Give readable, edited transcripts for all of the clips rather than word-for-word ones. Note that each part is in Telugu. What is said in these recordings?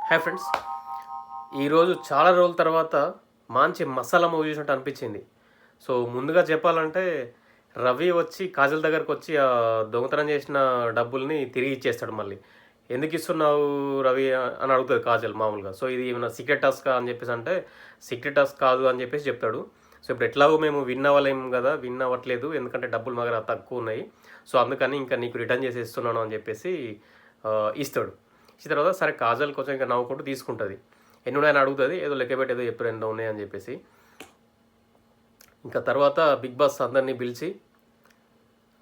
హాయ్ ఫ్రెండ్స్, ఈరోజు చాలా రోజుల తర్వాత మంచి మసాలా మూవీ చూసినట్టు అనిపించింది. సో ముందుగా చెప్పాలంటే రవి వచ్చి కాజల్ దగ్గరకు వచ్చి ఆ దొంగతనం చేసిన డబ్బుల్ని తిరిగి ఇచ్చేస్తాడు. మళ్ళీ ఎందుకు ఇస్తున్నావు రవి అని అడుగుతుంది కాజల్ మామూలుగా. సో ఇది ఏమైనా సీక్రెట్ టాస్క్ అని చెప్పేసి అంటే సీక్రెట్ టాస్క్ కాదు అని చెప్పేసి చెప్తాడు. సో ఇప్పుడు ఎట్లాగో మేము విన్ అవ్వలేం కదా, విన్ అవ్వట్లేదు ఎందుకంటే డబ్బులు మా దగ్గర తక్కువ ఉన్నాయి. సో అందుకని ఇంకా నీకు రిటర్న్ చేసి ఇస్తున్నాను అని చెప్పేసి ఇస్తాడు. ఇచ్చిన తర్వాత సరే కాజల్ కొంచెం ఇంకా నవ్వుకుంటూ తీసుకుంటుంది. ఎన్ని ఉన్నాయని అడుగుతుంది, ఏదో లెక్క పెట్టి ఏదో చెప్పారు ఎన్నో ఉన్నాయని చెప్పేసి. ఇంకా తర్వాత బిగ్ బాస్ అందరినీ పిలిచి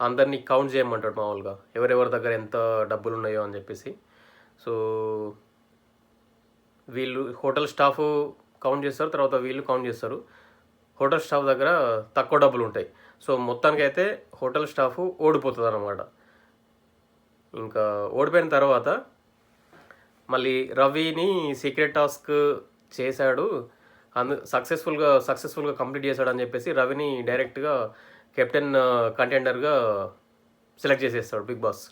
అందరినీ కౌంట్ చేయమంటాడు మామూలుగా, ఎవరెవరి దగ్గర ఎంత డబ్బులు ఉన్నాయో అని చెప్పేసి. సో వీళ్ళు హోటల్ స్టాఫ్ కౌంట్ చేస్తారు, తర్వాత వీళ్ళు కౌంట్ చేస్తారు. హోటల్ స్టాఫ్ దగ్గర తక్కువ డబ్బులు ఉంటాయి. సో మొత్తానికైతే హోటల్ స్టాఫ్ ఓడిపోతుంది అన్నమాట. ఇంకా ఓడిపోయిన తర్వాత మళ్ళీ రవిని సీక్రెట్ టాస్క్ చేశాడు, సక్సెస్ఫుల్గా కంప్లీట్ చేశాడు అని చెప్పేసి రవిని డైరెక్ట్గా కెప్టెన్ కంటెండర్గా సెలెక్ట్ చేసేస్తాడు బిగ్ బాస్.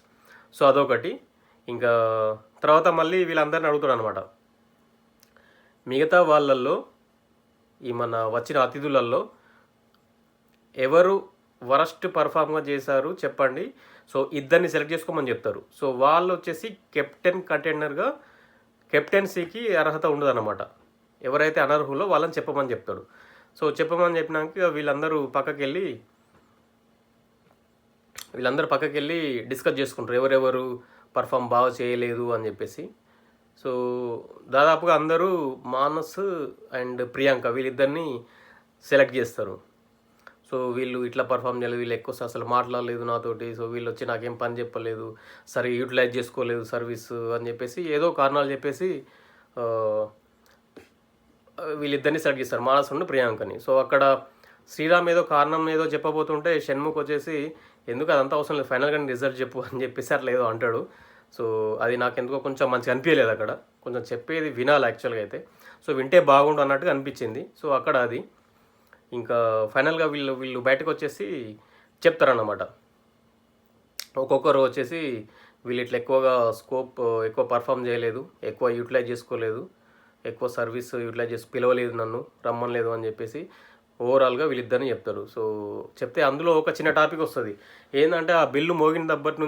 సో అదొకటి. ఇంకా తర్వాత మళ్ళీ వీళ్ళందరిని అడుగుతాడు అనమాట, మిగతా వాళ్ళల్లో ఈ మన వచ్చిన అతిథులలో ఎవరు వరస్ట్ పర్ఫామ్గా చేశారు చెప్పండి. సో ఇద్దరిని సెలెక్ట్ చేసుకోమని చెప్తారు. సో వాళ్ళు వచ్చేసి కెప్టెన్ కంటెండర్గా కెప్టెన్సీకి అర్హత ఉండదన్నమాట. ఎవరైతే అనర్హులో వాళ్ళని చెప్పమని చెప్తాడు. సో చెప్పమని చెప్పినాక వీళ్ళందరూ పక్కకి వెళ్ళి డిస్కస్ చేసుకుంటారు ఎవరెవరు పర్ఫామ్ బాగా చేయలేదు అని చెప్పేసి. సో దాదాపుగా అందరూ మానస్ అండ్ ప్రియాంక వీళ్ళిద్దరిని సెలెక్ట్ చేస్తారు. సో వీళ్ళు ఇట్లా పర్ఫామ్ చేయలేదు, వీళ్ళు ఎక్కువ అసలు మాట్లాడలేదు నాతోటి, సో వీళ్ళు వచ్చి నాకేం పని చెప్పలేదు, సరే యూటిలైజ్ చేసుకోలేదు సర్వీస్ అని చెప్పేసి ఏదో కారణాలు చెప్పేసి వీళ్ళిద్దరిని సెలెక్ట్ చేస్తారు, మానస్ నుండి ప్రియాంకని. సో అక్కడ శ్రీరామ్ ఏదో కారణం ఏదో చెప్పబోతుంటే షణ్ముఖ్ వచ్చేసి ఎందుకు అదంతా అవసరం లేదు, ఫైనల్గా రిజల్ట్ చెప్పు అని చెప్పేసి అట్లా ఏదో అంటాడు. సో అది నాకు ఎందుకో కొంచెం మంచిగా అనిపించలేదు. అక్కడ కొంచెం చెప్పేది వినాలి యాక్చువల్గా అయితే. సో వింటే బాగుండు అన్నట్టుగా అనిపించింది. సో అక్కడ అది ఇంకా ఫైనల్గా వీళ్ళు బయటకు వచ్చేసి చెప్తారన్నమాట. ఒక్కొక్కరు వచ్చేసి వీళ్ళు ఇట్లా ఎక్కువ పర్ఫామ్ చేయలేదు, ఎక్కువ యూటిలైజ్ చేసుకోలేదు, ఎక్కువ సర్వీస్ యూటిలైజ్ పిలవలేదు, నన్ను రమ్మనలేదు అని చెప్పేసి ఓవరాల్గా వీళ్ళిద్దరిని చెప్తారు. సో చెప్తే అందులో ఒక చిన్న టాపిక్ వస్తుంది. ఏంటంటే ఆ బెల్లు మోగినప్పటి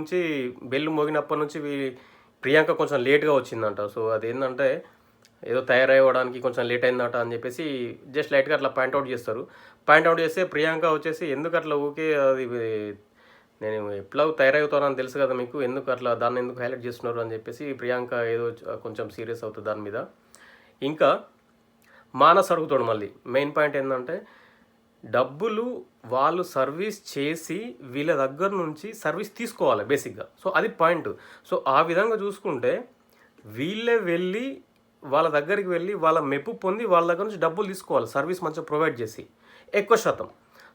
నుంచి ప్రియాంక కొంచెం లేట్గా వచ్చిందంట. సో అదేంటంటే ఏదో తయారయ్యడానికి కొంచెం లేట్ అయిందట అని చెప్పేసి జస్ట్ లైట్గా అట్లా పాయింట్అవుట్ చేస్తే ప్రియాంక వచ్చేసి ఎందుకు అట్లా ఊకే అది నేను ఎట్లా తయారవుతానని తెలుసు కదా మీకు, ఎందుకు అట్లా దాన్ని ఎందుకు హైలైట్ చేస్తున్నారు అని చెప్పేసి ప్రియాంక ఏదో కొంచెం సీరియస్ అవుతుంది దాని మీద. ఇంకా మానస్ అడుగుతాడు మళ్ళీ. మెయిన్ పాయింట్ ఏంటంటే డబ్బులు వాళ్ళు సర్వీస్ చేసి వీళ్ళ దగ్గర నుంచి సర్వీస్ తీసుకోవాలి బేసిక్గా. సో అది పాయింట్. సో ఆ విధంగా చూసుకుంటే వీళ్ళే వెళ్ళి వాళ్ళ దగ్గరికి వెళ్ళి వాళ్ళ మెప్పు పొంది వాళ్ళ దగ్గర నుంచి డబ్బులు తీసుకోవాలి, సర్వీస్ మంచిగా ప్రొవైడ్ చేసి ఎక్కువ శాతం.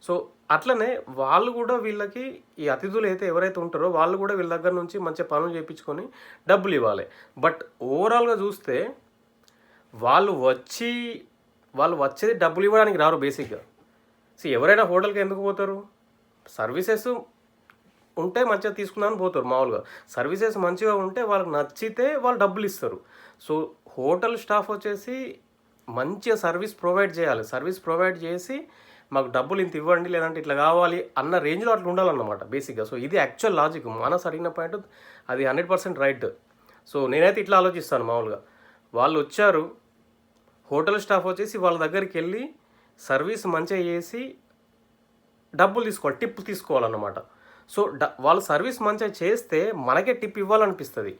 సో అట్లనే వాళ్ళు కూడా వీళ్ళకి ఈ అతిథులు ఎవరైతే ఉంటారో వాళ్ళు కూడా వీళ్ళ దగ్గర నుంచి మంచిగా పనులు చేయించుకొని డబ్బులు ఇవ్వాలి. బట్ ఓవరాల్గా చూస్తే వాళ్ళు వచ్చేది డబ్బులు ఇవ్వడానికి రారు బేసిక్గా. సో ఎవరైనా హోటల్కి ఎందుకు పోతారు, సర్వీసెస్ ఉంటే మంచిగా తీసుకుందామని పోతారు మామూలుగా. సర్వీసెస్ మంచిగా ఉంటే వాళ్ళకి నచ్చితే వాళ్ళు డబ్బులు ఇస్తారు. సో హోటల్ స్టాఫ్ వచ్చేసి మంచిగా సర్వీస్ ప్రొవైడ్ చేయాలి, సర్వీస్ ప్రొవైడ్ చేసి మాకు డబ్బులు ఇంత ఇవ్వండి లేదంటే ఇట్లా కావాలి అన్న రేంజ్లో అట్లా ఉండాలన్నమాట బేసిక్గా. సో ఇది యాక్చువల్ లాజిక్. మానస్ అడిగిన పాయింట్ అది 100% రైట్. సో నేనైతే ఇట్లా ఆలోచిస్తాను మామూలుగా. వాళ్ళు వచ్చారు, హోటల్ స్టాఫ్ వచ్చేసి వాళ్ళ దగ్గరికి వెళ్ళి సర్వీస్ మంచిగా చేసి డబ్బులు తీసుకోవాలి, టిప్ తీసుకోవాలన్నమాట. సో వాళ్ళు సర్వీస్ మంచిగా చేస్తే మనకే టిప్ ఇవ్వాలనిపిస్తుంది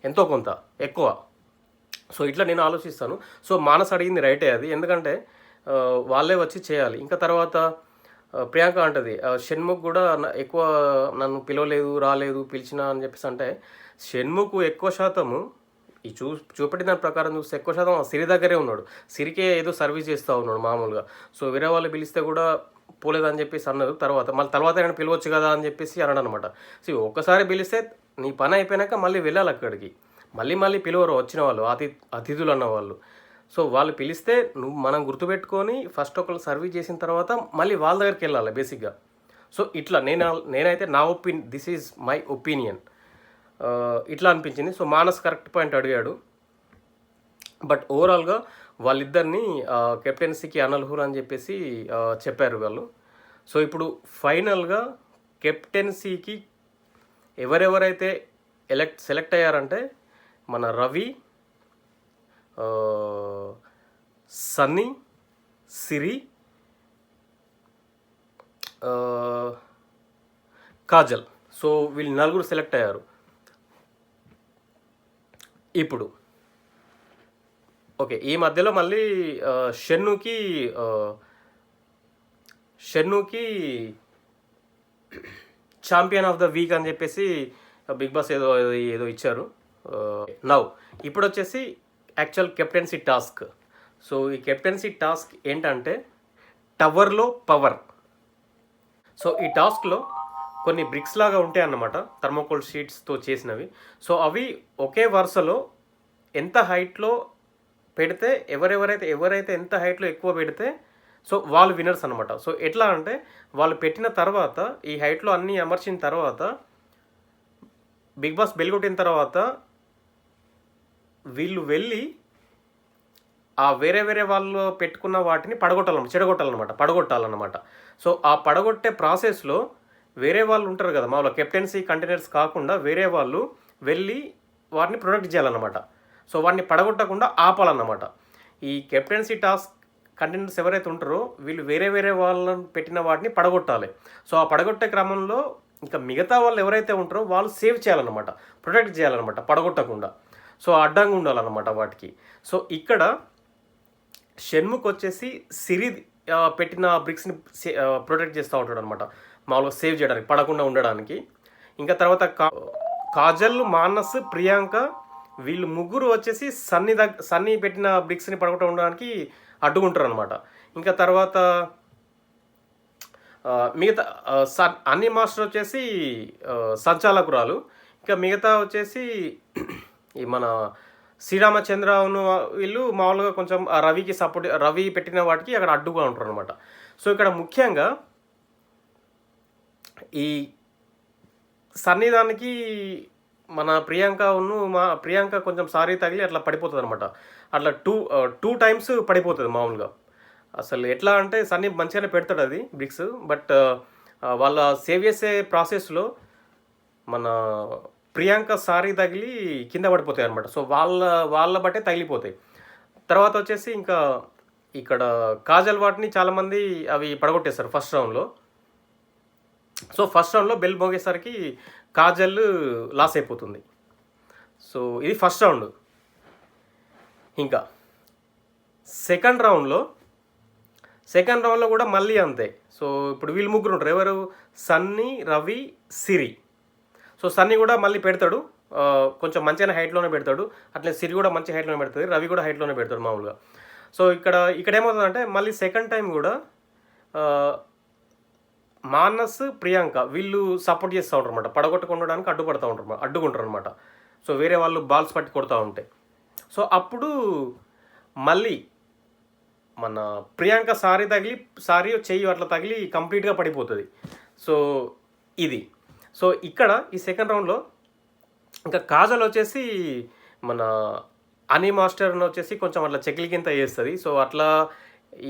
ఎంతో కొంత ఎక్కువ. సో ఇట్లా నేను ఆలోచిస్తాను. సో మానస్ అడిగింది రైటే అది, ఎందుకంటే వాళ్ళే వచ్చి చేయాలి. ఇంకా తర్వాత ప్రియాంక అంటది షణ్ముఖ్ కూడా ఎక్కువ నన్ను పిలవలేదు, రాలేదు, పిలిచినా అని చెప్పేసి అంటే షణ్ముఖ్ ఎక్కువ శాతము ఈ చూపెట్టిన దాని ప్రకారం చూస్తే ఎక్కువ శాతం సిరి దగ్గరే ఉన్నాడు, సిరికే ఏదో సర్వీస్ చేస్తూ ఉన్నాడు మామూలుగా. సో వేరే వాళ్ళు పిలిస్తే కూడా పోలేదని చెప్పేసి అన్నారు. తర్వాత ఆయన పిలవచ్చు కదా అని చెప్పేసి అన్నాడు అనమాట. సో ఒక్కసారి పిలిస్తే నీ పని అయిపోయాక మళ్ళీ వెళ్ళాలి అక్కడికి, మళ్ళీ పిలవరు వచ్చిన వాళ్ళు అతిథులు అన్నవాళ్ళు. సో వాళ్ళు పిలిస్తే మనం గుర్తుపెట్టుకొని ఫస్ట్ ఒకళ్ళు సర్వీస్ చేసిన తర్వాత మళ్ళీ వాళ్ళ దగ్గరికి వెళ్ళాలి బేసిక్గా. సో ఇట్లా నేనైతే దిస్ ఈజ్ మై ఒపీనియన్. ఇట్లా అనిపించింది. సో మానస్ కరెక్ట్ పాయింట్ అడిగాడు. బట్ ఓవరాల్గా వాళ్ళిద్దరిని కెప్టెన్సీకి అనర్హులు అని చెప్పేసి చెప్పారు వాళ్ళు. సో ఇప్పుడు ఫైనల్గా కెప్టెన్సీకి ఎవరెవరైతే సెలెక్ట్ అయ్యారంటే మన రవి, సన్నీ, సిరి, కాజల్. సో వీళ్ళు నలుగురు సెలెక్ట్ అయ్యారు. ఇప్పుడు ఓకే, ఈ మధ్యలో మళ్ళీ షన్నుకి ఛాంపియన్ ఆఫ్ ద వీక్ అని చెప్పేసి బిగ్ బాస్ ఏదో ఇచ్చారు. ఇప్పుడు వచ్చేసి యాక్చువల్ కెప్టెన్సీ టాస్క్. సో ఈ కెప్టెన్సీ టాస్క్ ఏంటంటే టవర్లో పవర్. సో ఈ టాస్క్లో కొన్ని బ్రిక్స్ లాగా ఉంటాయి అన్నమాట, థర్మోకోల్ షీట్స్తో చేసినవి. సో అవి ఒకే వరుసలో ఎంత హైట్లో పెడితే ఎవరైతే ఎంత హైట్లో ఎక్కువ పెడితే సో వాళ్ళు విన్నర్స్ అనమాట. సో ఎట్లా అంటే వాళ్ళు పెట్టిన తర్వాత ఈ హైట్లో అన్నీ అమర్చిన తర్వాత బిగ్ బాస్ బెల్ కొట్టిన తర్వాత వీళ్ళు వెళ్ళి ఆ వేరే వాళ్ళు పెట్టుకున్న వాటిని పడగొట్టాలన్నమాట. సో ఆ పడగొట్టే ప్రాసెస్లో వేరే వాళ్ళు ఉంటారు కదా, మామూలుగా కెప్టెన్సీ కంటైనర్స్ కాకుండా వేరే వాళ్ళు వెళ్ళి వాటిని ప్రొటెక్ట్ చేయాలన్నమాట. సో వాటిని పడగొట్టకుండా ఆపాలన్నమాట. ఈ కెప్టెన్సీ టాస్క్ కంటైనర్స్ ఎవరైతే ఉంటారో వీళ్ళు వేరే వాళ్ళని పెట్టిన వాటిని పడగొట్టాలి. సో ఆ పడగొట్టే క్రమంలో ఇంకా మిగతా వాళ్ళు ఎవరైతే ఉంటారో వాళ్ళు సేవ్ చేయాలన్నమాట, ప్రొటెక్ట్ చేయాలన్నమాట పడగొట్టకుండా. సో అడ్డంగా ఉండాలన్నమాట వాటికి. సో ఇక్కడ షణ్ముఖ్ వచ్చేసి సిరి పెట్టిన బ్రిక్స్ని ప్రొటెక్ట్ చేస్తూ ఉంటాడు అనమాట, మామూలుగా సేవ్ చేయడానికి, పడకుండా ఉండడానికి. ఇంకా తర్వాత కాజల్, మానస్, ప్రియాంక వీళ్ళు ముగ్గురు వచ్చేసి సన్నీ పెట్టిన బ్రిక్స్ని పడకుండా ఉండడానికి అడ్డుకుంటారు అనమాట. ఇంకా తర్వాత మిగతా అన్ని మాస్టర్ వచ్చేసి సంచాలకురాలు. ఇంకా మిగతా వచ్చేసి ఈ మన శ్రీరామచంద్రను వీళ్ళు మామూలుగా కొంచెం రవికి సపోర్ట్, రవి పెట్టిన వాటికి అక్కడ అడ్డుగా ఉంటారు అనమాట. సో ఇక్కడ ముఖ్యంగా ఈ సన్నిధానికి మన ప్రియాంక కొంచెం సారీ తగిలి అట్లా పడిపోతుంది అనమాట. అట్లా టూ టైమ్స్ పడిపోతుంది మామూలుగా. అసలు ఎట్లా అంటే సన్నీ మంచిగానే పెడతాడు అది బ్రిక్స్, బట్ వాళ్ళ సేవ్ చేసే ప్రాసెస్లో మన ప్రియాంక సారీ తగిలి కింద పడిపోతాయి అనమాట. సో వాళ్ళ బట్టే తగిలిపోతాయి. తర్వాత వచ్చేసి ఇంకా ఇక్కడ కాజల్ వాటిని చాలామంది అవి పడగొట్టేస్తారు ఫస్ట్ రౌండ్లో. సో ఫస్ట్ రౌండ్లో బెల్ మోగేసరికి కాజల్ లాస్ అయిపోతుంది. సో ఇది ఫస్ట్ రౌండ్. ఇంకా సెకండ్ రౌండ్లో కూడా మళ్ళీ అంతే. సో ఇప్పుడు వీళ్ళు ముగ్గురు ఉంటారు, ఎవరు? సన్నీ, రవి, సిరి. సో సన్నీ కూడా మళ్ళీ పెడతాడు, కొంచెం మంచిగా హైట్లోనే పెడతాడు. అట్లే సిరి కూడా మంచి హైట్లోనే పెడుతుంది, రవి కూడా హైట్లోనే పెడతాడు మామూలుగా. సో ఇక్కడ ఏమవుతుందంటే మళ్ళీ సెకండ్ టైం కూడా మానస్, ప్రియాంక వీళ్ళు సపోర్ట్ చేస్తూ ఉంటారు అనమాట, పడగొట్టుకుండడానికి అడ్డుకుంటారు అనమాట. సో వేరే వాళ్ళు బాల్స్ పట్టి కొడుతూ ఉంటాయి. సో అప్పుడు మళ్ళీ మన ప్రియాంక సారీ చెయ్యి అట్లా తగిలి కంప్లీట్గా పడిపోతుంది. సో ఇది. సో ఇక్కడ ఈ సెకండ్ రౌండ్లో ఇంకా కాజల్ వచ్చేసి మన అని మాస్టర్ని వచ్చేసి కొంచెం అట్లా చెక్కిలి కింద చేస్తుంది. సో అట్లా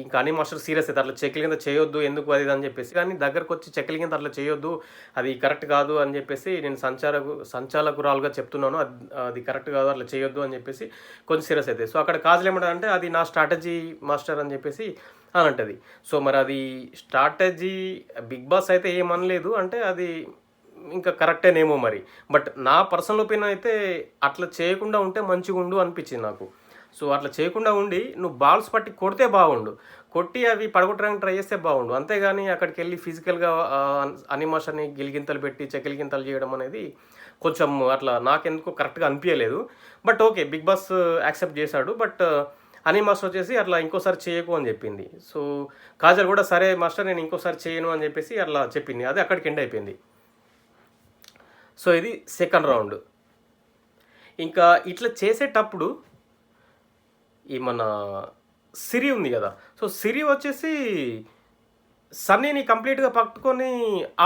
ఇంకా అని మాస్టర్ సీరియస్ అయితే అట్లా చెక్కిలి కింద చేయొద్దు, ఎందుకు అది అని చెప్పేసి, కానీ దగ్గరకు వచ్చి చెక్కిలి కింద అట్లా చేయొద్దు, అది కరెక్ట్ కాదు అని చెప్పేసి నేను సంచాలకురాలుగా చెప్తున్నాను, అది కరెక్ట్ కాదు, అట్లా చేయొద్దు అని చెప్పేసి కొంచెం సీరియస్ అవుతుంది. సో అక్కడ కాజల్ ఏమంటే అది నా స్ట్రాటజీ మాస్టర్ అని చెప్పేసి అని అంటది. సో మరి అది స్ట్రాటజీ బిగ్ బాస్ అయితే ఏమనలేదు, అంటే అది ఇంకా కరెక్టేనేమో మరి. బట్ నా పర్సనల్ ఒపీనియన్ అయితే అట్లా చేయకుండా ఉంటే మంచిగా ఉండు అనిపించింది నాకు. సో అట్లా చేయకుండా ఉండి నువ్వు బాల్స్ పట్టి కొడితే బాగుండు, కొట్టి అవి పడగొట్టడానికి ట్రై చేస్తే బాగుండు. అంతేగాని అక్కడికి వెళ్ళి ఫిజికల్గా అనిమాషన్ని గిలిగింతలు పెట్టి చెకిలిగింతలు చేయడం అనేది కొంచెం అట్లా నాకెందుకు కరెక్ట్గా అనిపించలేదు. But okay, Bigg Boss accept చేశాడు. బట్ అని మాస్టర్ వచ్చేసి అట్లా ఇంకోసారి చేయకు అని చెప్పింది. సో కాజల్ కూడా సరే మాస్టర్ నేను ఇంకోసారి చేయను అని చెప్పేసి అట్లా చెప్పింది. అది అక్కడికి ఎండ్ అయిపోయింది. సో ఇది సెకండ్ రౌండ్. ఇంకా ఇట్లా చేసేటప్పుడు ఈ మన సిరి ఉంది కదా, సో సిరి వచ్చేసి సన్నీని కంప్లీట్గా పట్టుకొని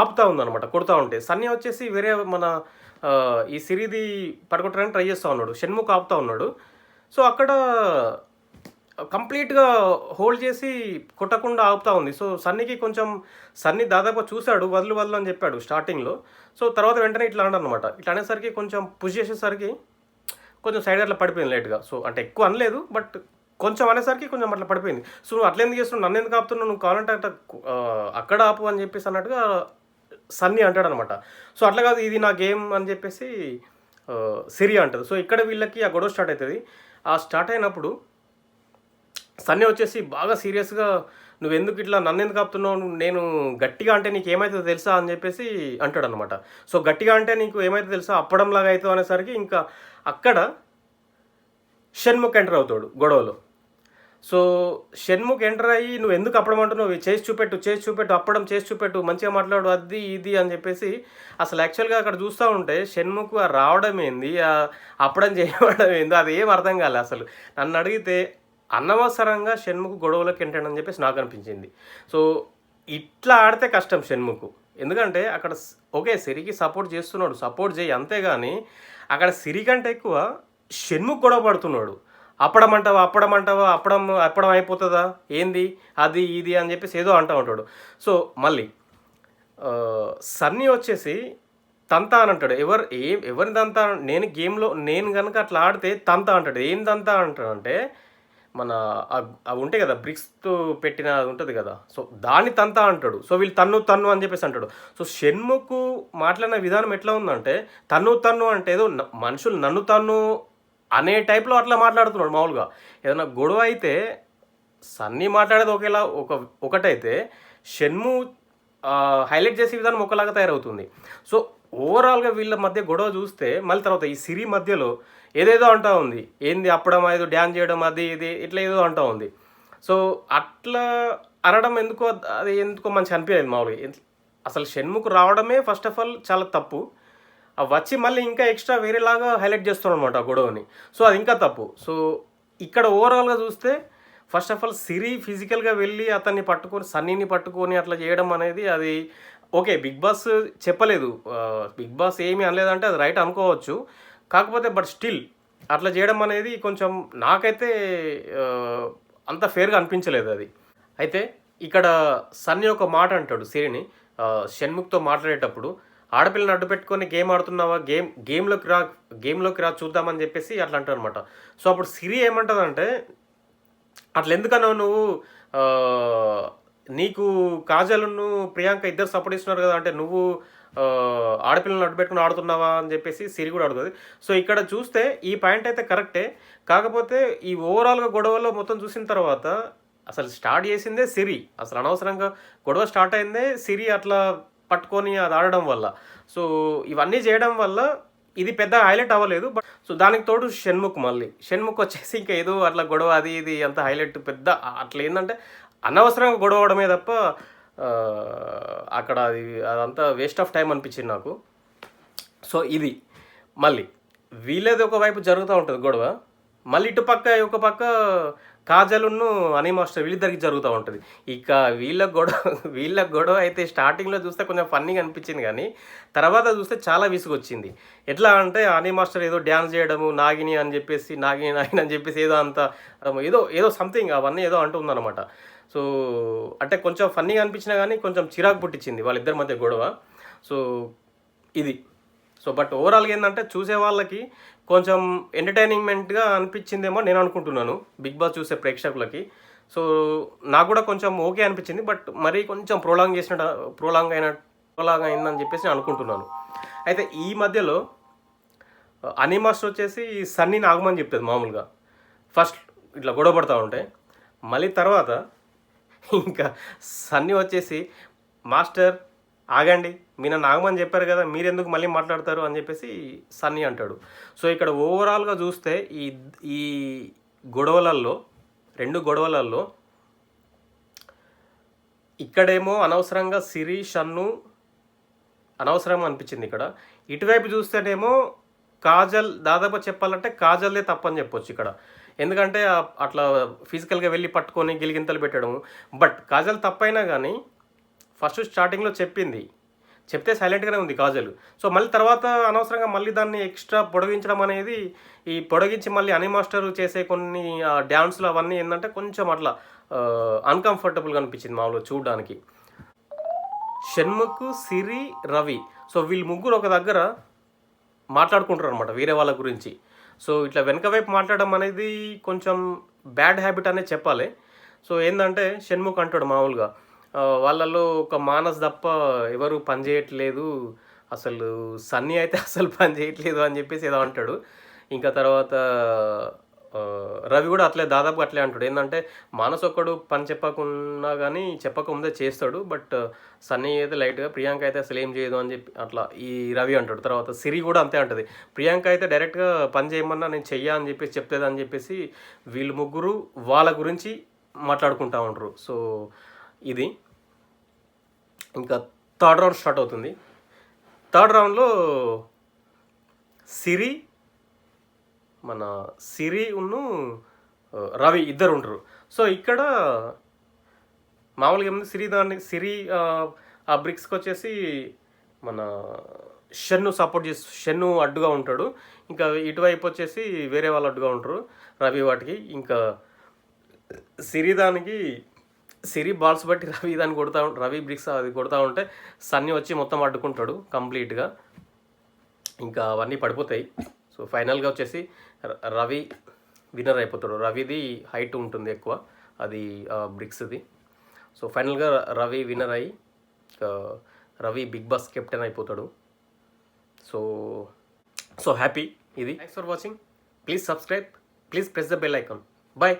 ఆపుతూ ఉందన్నమాట, కొడుతూ ఉంటే. సన్నీ వచ్చేసి వేరే మన ఈ సిరిది పడగొట్టడానికి ట్రై చేస్తూ ఉన్నాడు, షణ్ముఖ్ ఆపుతూ ఉన్నాడు. సో అక్కడ కంప్లీట్గా హోల్డ్ చేసి కొట్టకుండా ఆపుతా ఉంది. సో సన్నీ దాదాపు చూశాడు, వదులు వదులు అని చెప్పాడు స్టార్టింగ్లో. సో తర్వాత వెంటనే ఇట్లా అనమాట. ఇట్లా అనేసరికి కొంచెం పుష్ చేసేసరికి కొంచెం సైడ్ అట్లా పడిపోయింది లైట్గా. సో అంటే ఎక్కువ అనలేదు, బట్ కొంచెం అనేసరికి కొంచెం అట్లా పడిపోయింది. సో నువ్వు అట్లా ఎందుకు చేస్తున్నావు, నన్ను ఎందుకు ఆపుతున్నావు, నువ్వు కావాలంటే అట్లా అక్కడ ఆపు అని చెప్పేసి అన్నట్టుగా సన్నీ అంటాడు అనమాట. సో అట్లా కాదు, ఇది నా గేమ్ అని చెప్పేసి సిరి అంటుంది. సో ఇక్కడ వీళ్ళకి ఆ గొడవ స్టార్ట్ అవుతుంది. ఆ స్టార్ట్ అయినప్పుడు సన్నీ వచ్చేసి బాగా సీరియస్గా, నువ్వు ఎందుకు ఇట్లా నన్ను ఎందుకు ఆపుతున్నావు, నేను గట్టిగా అంటే నీకు ఏమవుతుందో తెలుసా అని చెప్పేసి అంటాడు అనమాట. సో గట్టిగా అంటే నీకు ఏమైతే తెలుసా, అప్పడంలాగా అవుతావు అనేసరికి ఇంకా అక్కడ షణ్ముఖ్ ఎంటర్ అవుతాడు గొడవలో. సో షణ్ముఖ్ ఎంటర్ అయ్యి, నువ్వు ఎందుకు అప్పడం అంటున్నావు, చేసి చూపెట్టు, అప్పడం చేసి చూపెట్టు, మంచిగా మాట్లాడు, అది ఇది అని చెప్పేసి. అసలు యాక్చువల్గా అక్కడ చూస్తూ ఉంటే షణ్ముఖ్ రావడం ఏంది, అప్పడం చేయడం ఏందో అది ఏం అర్థం కాలే అసలు. నన్ను అడిగితే అనవసరంగా షణ్ముఖ్ గొడవలోకి ఎంటాడని చెప్పేసి నాకు అనిపించింది. సో ఇట్లా ఆడితే కష్టం షణ్ముఖ్, ఎందుకంటే అక్కడ ఓకే సిరికి సపోర్ట్ చేయి, అంతేగాని అక్కడ సిరి కంటే ఎక్కువ షణ్ముఖ్ గొడవ పడుతున్నాడు. అప్పడం అంటావా, అప్పడం అయిపోతుందా ఏంది, అది ఇది అని చెప్పేసి ఏదో అంటూ ఉంటాడు. సో మళ్ళీ సన్నీ వచ్చేసి తంతా అని అంటాడు. ఎవరిని తంతా, నేను గేమ్లో నేను కనుక అట్లా ఆడితే తంతా అంటాడు. ఏం తంతా అంటాడంటే, మన అవి ఉంటాయి కదా బ్రిక్స్తో పెట్టిన అది ఉంటుంది కదా, సో దాన్ని తంతా అంటాడు. సో వీళ్ళు తన్ను అని చెప్పేసి అంటాడు. సో షణ్ముఖ్ మాట్లాడిన విధానం ఎట్లా ఉందంటే, తన్ను అంటే ఏదో మనుషులు నన్ను తన్ను అనే టైప్లో అట్లా మాట్లాడుతున్నాడు. మామూలుగా ఏదైనా గొడవ అయితే సన్నీ మాట్లాడేది ఒకటైతే షణ్ముఖ్ హైలైట్ చేసే విధానం ఒకలాగా తయారవుతుంది. సో ఓవరాల్గా వీళ్ళ మధ్య గొడవ చూస్తే మళ్ళీ తర్వాత ఈ సిరి మధ్యలో ఏదేదో అంటూ ఉంది, ఏంది అప్పడం, ఏదో డ్యాన్స్ చేయడం, అది ఇది ఇట్లా ఏదో అంటూ ఉంది. సో అట్లా అనడం ఎందుకో మంచిగా అనిపించలేదు మామూలుగా. అసలు షణ్ముఖ్ రావడమే ఫస్ట్ ఆఫ్ ఆల్ చాలా తప్పు. వచ్చి మళ్ళీ ఇంకా ఎక్స్ట్రా వేరేలాగా హైలైట్ చేస్తున్నాడు అనమాట ఆ గొడవని. సో అది ఇంకా తప్పు. సో ఇక్కడ ఓవరాల్గా చూస్తే ఫస్ట్ ఆఫ్ ఆల్ సిరి ఫిజికల్గా వెళ్ళి అతన్ని పట్టుకొని సన్నీని పట్టుకొని అట్లా చేయడం అనేది అది ఓకే, బిగ్ బాస్ చెప్పలేదు, బిగ్ బాస్ ఏమీ అనలేదంటే అది రైట్ అనుకోవచ్చు. కాకపోతే బట్ స్టిల్ అట్లా చేయడం అనేది కొంచెం నాకైతే అంత ఫేర్గా అనిపించలేదు అది. అయితే ఇక్కడ సన్నీ ఒక మాట అంటాడు సిరిని షణ్ముఖ్తో మాట్లాడేటప్పుడు, ఆడపిల్లని అడ్డు పెట్టుకొని గేమ్ ఆడుతున్నావా, గేమ్లోకి రా చూద్దామని చెప్పేసి అట్లా అంటాడు అనమాట. సో అప్పుడు సిరి ఏమంటుందంటే, అట్లా ఎందుకన్నావు నువ్వు, నీకు కాజల్ను ప్రియాంక ఇద్దరు సపోర్ట్ ఇస్తున్నారు కదా, అంటే నువ్వు ఆడపిల్లని అడ్డు పెట్టుకుని ఆడుతున్నావా అని చెప్పేసి సిరి కూడా అడుగుతుంది. సో ఇక్కడ చూస్తే ఈ పాయింట్ అయితే కరెక్టే. కాకపోతే ఈ ఓవరాల్గా గొడవలో మొత్తం చూసిన తర్వాత అసలు స్టార్ట్ చేసిందే సిరి, అసలు అనవసరంగా గొడవ స్టార్ట్ అయిందే సిరి అట్లా పట్టుకొని అది ఆడడం వల్ల. సో ఇవన్నీ చేయడం వల్ల ఇది పెద్ద హైలైట్ అవ్వలేదు. బట్ సో దానికి తోడు షణ్ముఖ్ వచ్చేసి ఇంకా ఏదో అట్లా గొడవ అది ఇది అంత హైలైట్ పెద్ద అట్లా ఏంటంటే అనవసరంగా గొడవ అవడమే తప్ప అక్కడ అదంతా వేస్ట్ ఆఫ్ టైం అనిపించింది నాకు. సో ఇది మళ్ళీ వీళ్ళేది ఒకవైపు జరుగుతూ ఉంటుంది గొడవ, మళ్ళీ ఒక పక్క కాజల్ను అనీ మాస్టర్ వీళ్ళిద్దరికి జరుగుతూ ఉంటుంది. ఇక వీళ్ళ గొడవ అయితే స్టార్టింగ్లో చూస్తే కొంచెం ఫన్నీగా అనిపించింది, కానీ తర్వాత చూస్తే చాలా విసుగొచ్చింది. ఎట్లా అంటే అనీ మాస్టర్ ఏదో డ్యాన్స్ చేయడము, నాగిని అని చెప్పేసి ఏదో సంథింగ్ అవన్నీ ఏదో అంటుందన్నమాట. సో అంటే కొంచెం ఫన్నీగా అనిపించినా కానీ కొంచెం చిరాకు పుట్టించింది వాళ్ళిద్దరి మధ్య గొడవ. సో ఇది బట్ ఓవరాల్గా ఏంటంటే చూసే వాళ్ళకి కొంచెం ఎంటర్టైనింగ్మెంట్గా అనిపించిందేమో నేను అనుకుంటున్నాను, బిగ్ బాస్ చూసే ప్రేక్షకులకి. సో నాకు కూడా కొంచెం ఓకే అనిపించింది, బట్ మరీ కొంచెం ప్రోలాంగ్ అయిందని చెప్పేసి నేను అనుకుంటున్నాను. అయితే ఈ మధ్యలో అనీ మాస్టర్ వచ్చేసి సన్నీని ఆగమని చెప్తుంది మామూలుగా, ఫస్ట్ ఇట్లా గొడవ పడుతూ ఉంటే. మళ్ళీ తర్వాత ఇంకా సన్నీ వచ్చేసి, మాస్టర్ ఆగండి, మీరు నన్ను ఆగమని చెప్పారు కదా, మీరెందుకు మళ్ళీ మాట్లాడతారు అని చెప్పేసి సన్నీ అంటాడు. సో ఇక్కడ ఓవరాల్గా చూస్తే ఈ రెండు గొడవలలో ఇక్కడేమో అనవసరంగా సిరి షన్ను అనవసరంగా అనిపించింది. ఇక్కడ ఇటువైపు చూస్తేనేమో కాజల్, దాదాపు చెప్పాలంటే కాజల్దే తప్పని చెప్పొచ్చు ఇక్కడ. ఎందుకంటే అట్లా ఫిజికల్గా వెళ్ళి పట్టుకొని గిలిగింతలు పెట్టడము. బట్ కాజల్ తప్పైనా కానీ ఫస్ట్ స్టార్టింగ్లో చెప్తే సైలెంట్గానే ఉంది కాజల్. సో మళ్ళీ తర్వాత అనవసరంగా మళ్ళీ దాన్ని ఎక్స్ట్రా పొడిగించడం అనేది, ఈ పొడిగించి మళ్ళీ అని మాస్టర్ చేసే కొన్ని డ్యాన్స్లు అవన్నీ ఏంటంటే కొంచెం అట్లా అన్కంఫర్టబుల్గా అనిపించింది మామూలుగా చూడడానికి. షణ్ముఖ్, సిరి, రవి, సో వీళ్ళు ముగ్గురు ఒక దగ్గర మాట్లాడుకుంటారు అనమాట వేరే వాళ్ళ గురించి. సో ఇట్లా వెనక వైపు మాట్లాడడం అనేది కొంచెం బ్యాడ్ హ్యాబిట్ అనే చెప్పాలి. సో ఏంటంటే షణ్ముఖ్ అంటాడు మామూలుగా, వాళ్ళల్లో ఒక మానస్ తప్ప ఎవరు పని చేయట్లేదు, అసలు సన్నీ అయితే అసలు పని చేయట్లేదు అని చెప్పేసి ఏదో అంటాడు. ఇంకా తర్వాత రవి కూడా అట్లే దాదాపు అట్లే అంటాడు. ఏంటంటే మానస్ ఒక్కడు పని చెప్పకుండా కానీ చెప్పకముందే చేస్తాడు, బట్ సన్నీ అయితే లైట్గా, ప్రియాంక అయితే అసలు ఏం చేయదు అని చెప్పి అట్లా ఈ రవి అంటాడు. తర్వాత సిరి కూడా అంతే అంటది, ప్రియాంక అయితే డైరెక్ట్గా పని చేయమన్నా నేను చెయ్యా అని చెప్పేసి చెప్తేదని చెప్పేసి వీళ్ళు ముగ్గురు వాళ్ళ గురించి మాట్లాడుకుంటా ఉంటారు. సో ఇది ఇంకా థర్డ్ రౌండ్ స్టార్ట్ అవుతుంది. థర్డ్ రౌండ్లో సిరి ఉన్ను రవి ఇద్దరు ఉంటారు. సో ఇక్కడ మామూలుగా ఏముంది, సిరి ఆ బ్రిక్స్కి వచ్చేసి మన షన్ను సపోర్ట్ చేసి షన్ను అడ్డుగా ఉంటాడు. ఇంకా ఇటువైపు వచ్చేసి వేరే వాళ్ళు అడ్డుగా ఉంటారు రవి వాటికి. ఇంకా సిరి బాల్స్ బట్టి రవి బ్రిక్స్ అది కొడతా ఉంటే సన్నీ వచ్చి మొత్తం అడ్డుకుంటాడు కంప్లీట్గా. ఇంకా అవన్నీ పడిపోతాయి. సో ఫైనల్గా వచ్చేసి రవి విన్నర్ అయిపోతాడు. రవిది హైట్ ఉంటుంది ఎక్కువ, అది బ్రిక్స్ది. సో ఫైనల్గా రవి విన్నర్ అయ్యి రవి బిగ్ బాస్ కెప్టెన్ అయిపోతాడు. So happy. ఇది thanks for watching. Please subscribe, please press the bell icon. Bye.